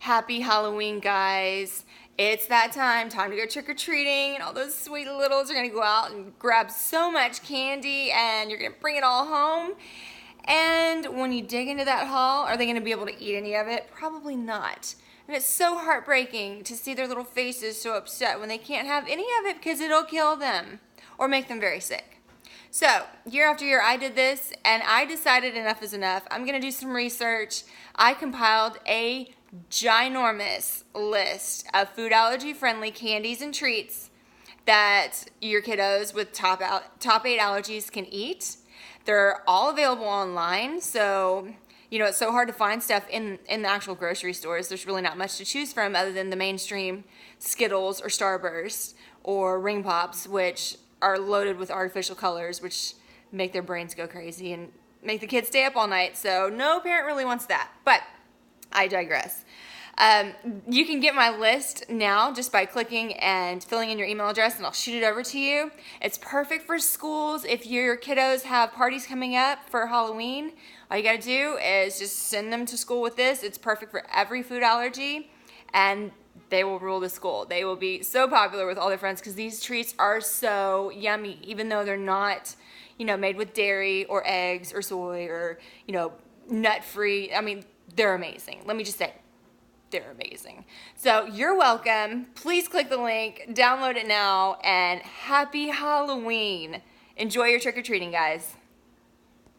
Happy Halloween, guys. It's that time to go trick-or-treating, and all those sweet littles are gonna go out and grab so much candy, and you're gonna bring it all home. And when you dig into that haul, are they gonna be able to eat any of it? Probably not. And it's so heartbreaking to see their little faces so upset when they can't have any of it because it'll kill them or make them very sick. So, year after year, I did this, and I decided enough is enough. I'm gonna do some research. I compiled a ginormous list of food allergy friendly candies and treats that your kiddos with top 8 allergies can eat. They're all available online, so it's so hard to find stuff in the actual grocery stores. There's really not much to choose from other than the mainstream Skittles or Starburst or Ring Pops, which are loaded with artificial colors, which make their brains go crazy and make the kids stay up all night. So no parent really wants that, but I digress. You can get my list now just by clicking and filling in your email address, and I'll shoot it over to you. It's perfect for schools. If your kiddos have parties coming up for Halloween, all you gotta do is just send them to school with this. It's perfect for every food allergy, and they will rule the school. They will be so popular with all their friends because these treats are so yummy, even though they're not, made with dairy or eggs or soy or, nut-free. I mean, they're amazing. Let me just say, they're amazing. So you're welcome. Please click the link, download it now, and happy Halloween. Enjoy your trick-or-treating, guys.